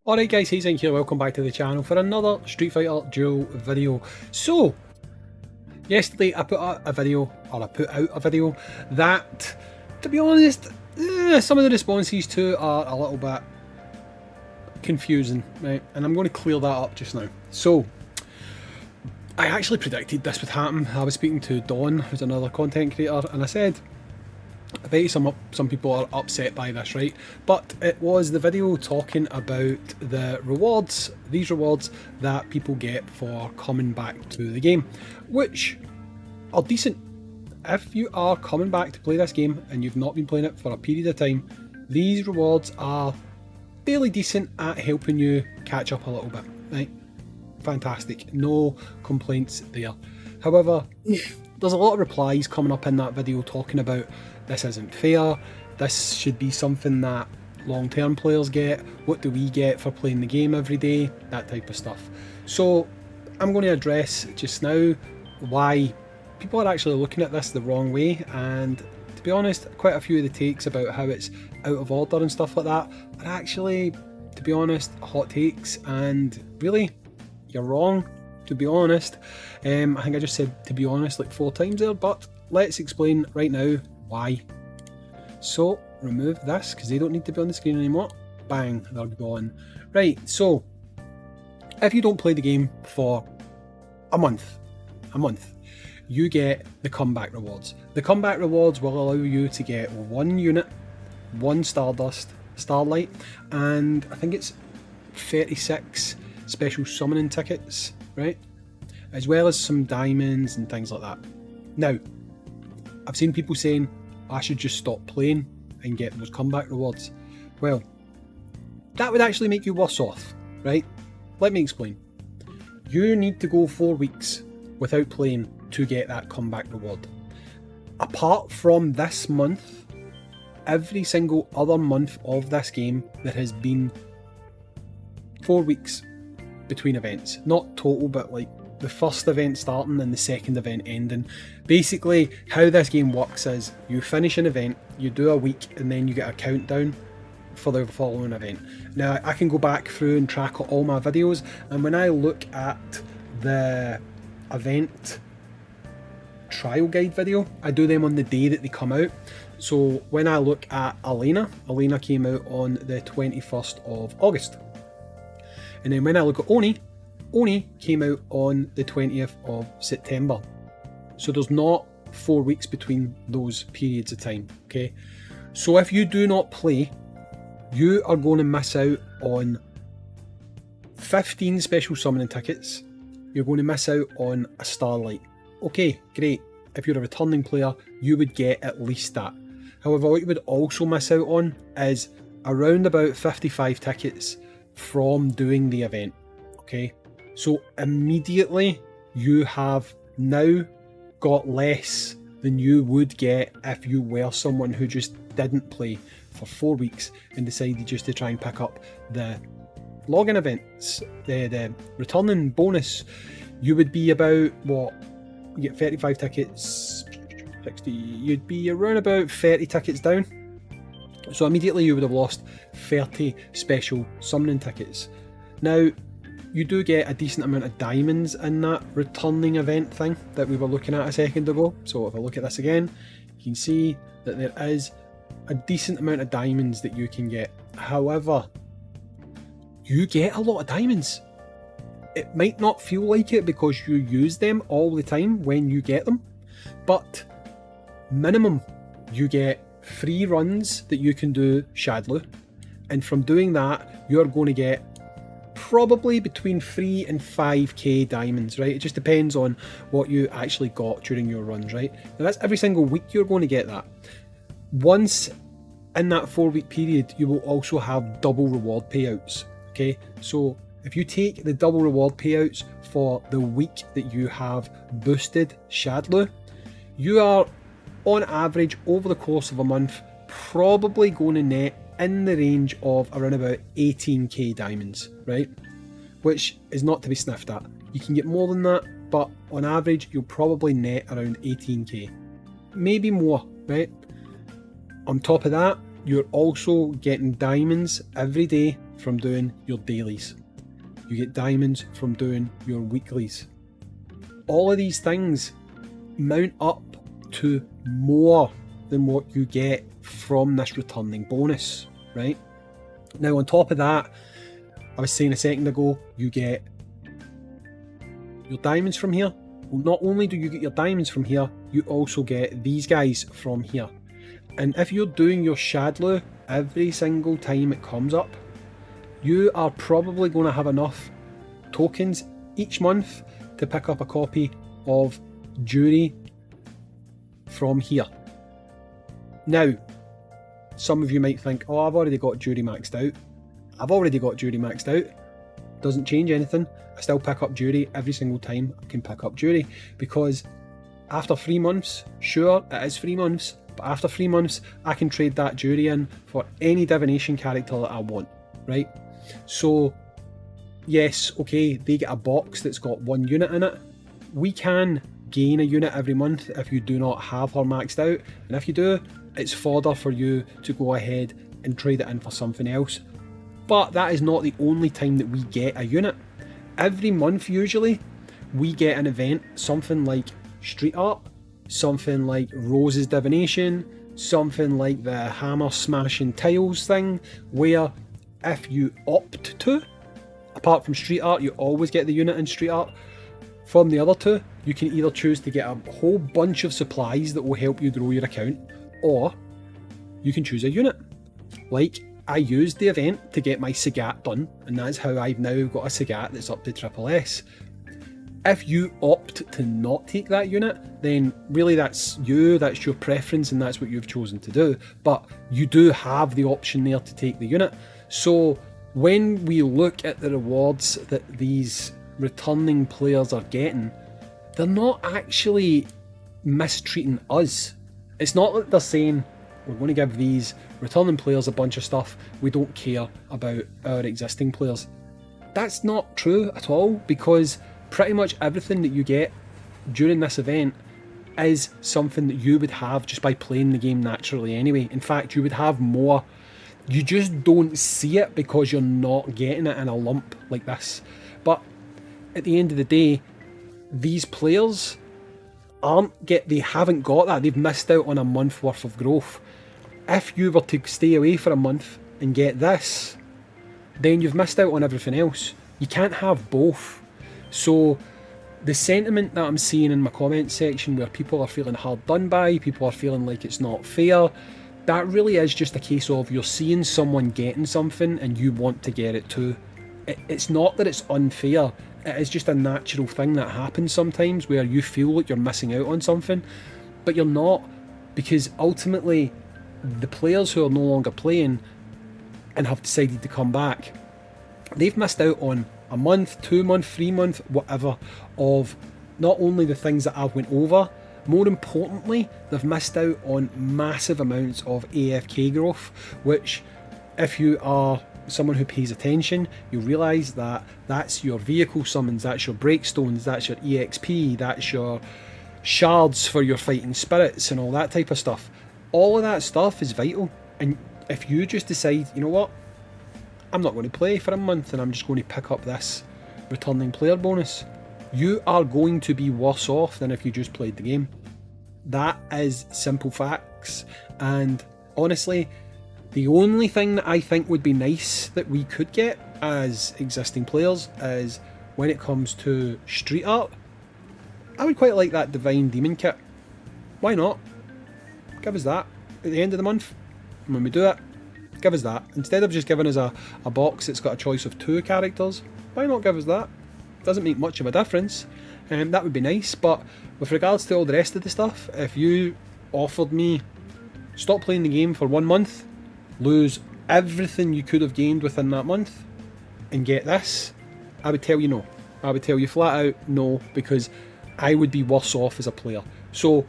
Alright guys, Hayzink here, welcome back to the channel for another Street Fighter Duel video. So, yesterday I put out a video that, to be honest, some of the responses to are a little bit confusing, right? And I'm going to clear that up just now. So, I actually predicted this would happen. I was speaking to Dawn, who's another content creator, and I said, I bet some people are upset by this, right? But it was the video talking about the rewards, these rewards that people get for coming back to the game, which are decent. If you are coming back to play this game and you've not been playing it for a period of time, these rewards are fairly decent at helping you catch up a little bit, right? Fantastic, no complaints there. However, there's a lot of replies coming up in that video talking about this isn't fair, this should be something that long-term players get, what do we get for playing the game every day, that type of stuff. So I'm going to address just now why people are actually looking at this the wrong way, and to be honest, quite a few of the takes about how it's out of order and stuff like that are actually, to be honest, hot takes, and really, you're wrong, to be honest. I think I just said to be honest like 4 times there, but let's explain right now why. So remove this because they don't need to be on the screen anymore. Bang, they're gone. Right, so if you don't play the game for a month, you get the comeback rewards. The comeback rewards will allow you to get 1 unit, 1 Stardust, Starlight, and I think it's 36 special summoning tickets, right? As well as some diamonds and things like that. Now, I've seen people saying I should just stop playing and get those comeback rewards. Well, that would actually make you worse off, right? Let me explain. You need to go 4 weeks without playing to get that comeback reward. Apart from this month, every single other month of this game, there has been 4 weeks between events. Not total, but like the first event starting and the second event ending. Basically, how this game works is you finish an event, you do a week, and then you get a countdown for the following event. Now, I can go back through and track all my videos, and when I look at the event trial guide video, I do them on the day that they come out. So when I look at Elena came out on the 21st of August. And then when I look at Oni came out on the 20th of September. So there's not 4 weeks between those periods of time, okay? So if you do not play, you are going to miss out on 15 special summoning tickets. You're going to miss out on a Starlight. Okay, great. If you're a returning player, you would get at least that. However, what you would also miss out on is around about 55 tickets from doing the event, okay? So immediately you have now got less than you would get if you were someone who just didn't play for 4 weeks and decided just to try and pick up the login events, the returning bonus. You would be about, what, you get 35 tickets, 60, you'd be around about 30 tickets down. So immediately you would have lost 30 special summoning tickets. Now, you do get a decent amount of diamonds in that returning event thing that we were looking at a second ago. So if I look at this again, you can see that there is a decent amount of diamonds that you can get. However, you get a lot of diamonds. It might not feel like it because you use them all the time when you get them, but minimum you get 3 runs that you can do Shadlu, and from doing that you're going to get probably between 3 and 5k diamonds, right? It just depends on what you actually got during your runs, right? Now that's every single week you're going to get that. Once in that 4 week period, you will also have double reward payouts, okay? So if you take the double reward payouts for the week that you have boosted Shadlu, you are on average over the course of a month probably going to net in the range of around about 18k diamonds, right? Which is not to be sniffed at. You can get more than that, but on average you'll probably net around 18k, maybe more, right? On top of that, you're also getting diamonds every day from doing your dailies. You get diamonds from doing your weeklies. All of these things mount up to more than what you get from this returning bonus, right? Now on top of that, I was saying a second ago, you get your diamonds from here. Well, not only do you get your diamonds from here, you also get these guys from here. And if you're doing your Shadloo every single time it comes up, you are probably going to have enough tokens each month to pick up a copy of Jury from here. Now, some of you might think, oh, I've already got Jury maxed out. I've already got Jury maxed out. Doesn't change anything. I still pick up Jury every single time I can pick up Jury, because after 3 months, sure, it is 3 months, but after 3 months, I can trade that Jury in for any divination character that I want, right? So, yes, okay, they get a box that's got 1 unit in it. We can gain a unit every month if you do not have her maxed out, and if you do, it's fodder for you to go ahead and trade it in for something else. But that is not the only time that we get a unit. Every month usually we get an event, something like Street Art, something like Rose's Divination, something like the Hammer Smashing Tiles thing, where if you opt to, apart from Street Art, you always get the unit in Street Art. From the other two, you can either choose to get a whole bunch of supplies that will help you grow your account, or you can choose a unit. Like, I used the event to get my Sagat done, and that's how I've now got a Sagat that's up to SSS. If you opt to not take that unit, then really that's you, that's your preference, and that's what you've chosen to do. But you do have the option there to take the unit. So when we look at the rewards that these returning players are getting, they're not actually mistreating us. It's not that they're saying, we're going to give these returning players a bunch of stuff, we don't care about our existing players. That's not true at all, because pretty much everything that you get during this event is something that you would have just by playing the game naturally anyway. In fact, you would have more. You just don't see it because you're not getting it in a lump like this. But at the end of the day, these players they haven't got that. They've missed out on a month worth of growth. If you were to stay away for a month and get this, then you've missed out on everything else. You can't have both. So the sentiment that I'm seeing in my comment section, where people are feeling hard done by, people are feeling like it's not fair, that really is just a case of you're seeing someone getting something and you want to get it too. It's not that it's unfair. It is just a natural thing that happens sometimes, where you feel like you're missing out on something, but you're not, because ultimately the players who are no longer playing and have decided to come back, they've missed out on a month, 2 month, 3 month, whatever, of not only the things that I've went over, more importantly, they've missed out on massive amounts of AFK growth, which, if you are someone who pays attention, you'll realise that that's your vehicle summons, that's your breakstones, that's your EXP, that's your shards for your fighting spirits and all that type of stuff. All of that stuff is vital, and if you just decide, you know what, I'm not going to play for a month and I'm just going to pick up this returning player bonus, you are going to be worse off than if you just played the game. That is simple facts. And honestly, the only thing that I think would be nice that we could get as existing players is, when it comes to Street Art, I would quite like that Divine Demon kit. Why not? Give us that at the end of the month. And when we do it, give us that. Instead of just giving us a box that's got a choice of 2 characters, why not give us that? Doesn't make much of a difference. That would be nice. But with regards to all the rest of the stuff, if you offered me, stop playing the game for 1 month, lose everything you could have gained within that month, and get this, I would tell you no. I would tell you flat out no, because I would be worse off as a player. So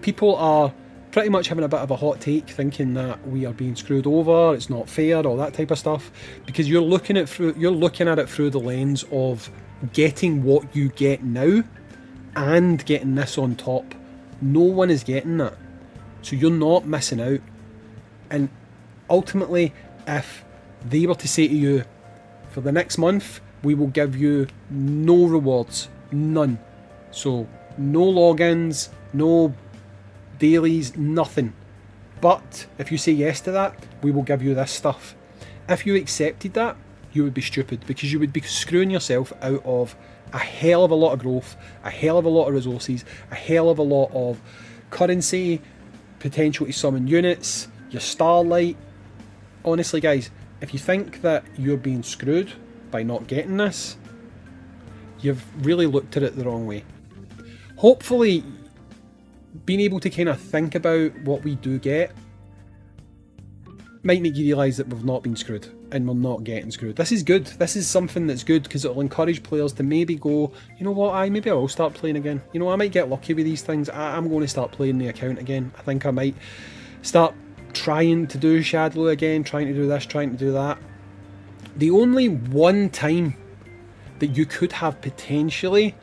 people are pretty much having a bit of a hot take, thinking that we are being screwed over, it's not fair, all that type of stuff, because you're looking at it through the lens of getting what you get now and getting this on top. No one is getting that, so you're not missing out. And ultimately, if they were to say to you, for the next month, we will give you no rewards, none. So no logins, no dailies, nothing. But if you say yes to that, we will give you this stuff. If you accepted that, you would be stupid, because you would be screwing yourself out of a hell of a lot of growth, a hell of a lot of resources, a hell of a lot of currency, potential to summon units, your starlight. Honestly guys, if you think that you're being screwed by not getting this, you've really looked at it the wrong way. Hopefully, being able to kind of think about what we do get might make you realise that we've not been screwed and we're not getting screwed. This is good. This is something that's good, because it'll encourage players to maybe go, you know what, maybe I will start playing again. You know, I might get lucky with these things. I'm going to start playing the account again. I think I might start trying to do Shadlow again, trying to do this, trying to do that. The only one time that you could have potentially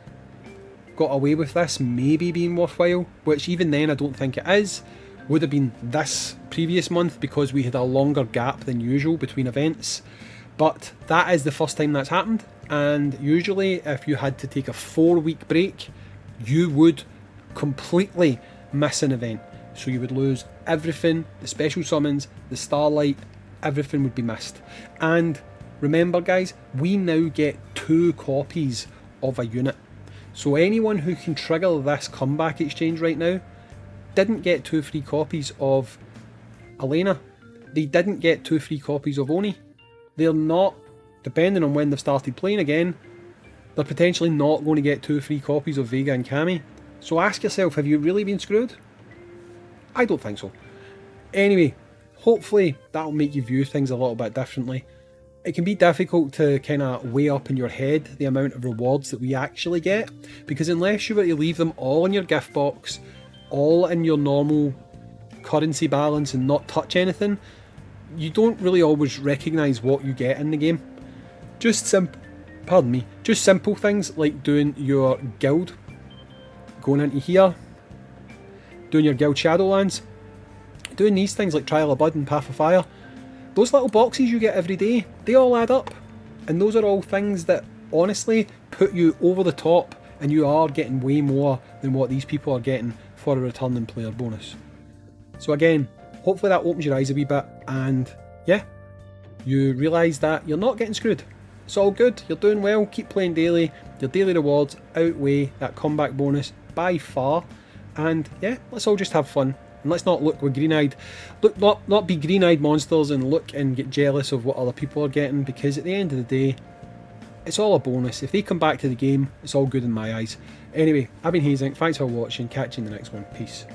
got away with this maybe being worthwhile, which even then I don't think it is, would have been this previous month, because we had a longer gap than usual between events. But that is the first time that's happened, and usually if you had to take a 4-week break, you would completely miss an event. So you would lose everything, the special summons, the starlight, everything would be missed. And remember guys, we now get 2 copies of a unit. So anyone who can trigger this comeback exchange right now didn't get 2 free copies of Elena. They didn't get 2 free copies of Oni. They're not, depending on when they've started playing again, they're potentially not going to get 2 free copies of Vega and Cammy. So ask yourself, have you really been screwed? I don't think so. Anyway, hopefully that'll make you view things a little bit differently. It can be difficult to kind of weigh up in your head the amount of rewards that we actually get, because unless you were to leave them all in your gift box, all in your normal currency balance and not touch anything, you don't really always recognise what you get in the game. Just simple things like doing your guild, going into here, doing your guild Shadowlands, doing these things like Trial of Blood and Path of Fire. Those little boxes you get every day, they all add up. And those are all things that honestly put you over the top, and you are getting way more than what these people are getting for a returning player bonus. So again, hopefully that opens your eyes a wee bit, and yeah, you realise that you're not getting screwed. It's all good, you're doing well, keep playing daily, your daily rewards outweigh that comeback bonus by far, and yeah, let's all just have fun. And let's not look with green-eyed, not be green-eyed monsters and look and get jealous of what other people are getting, because at the end of the day, it's all a bonus. If they come back to the game, it's all good in my eyes. Anyway, I've been Hayzink, thanks for watching, catch you in the next one, peace.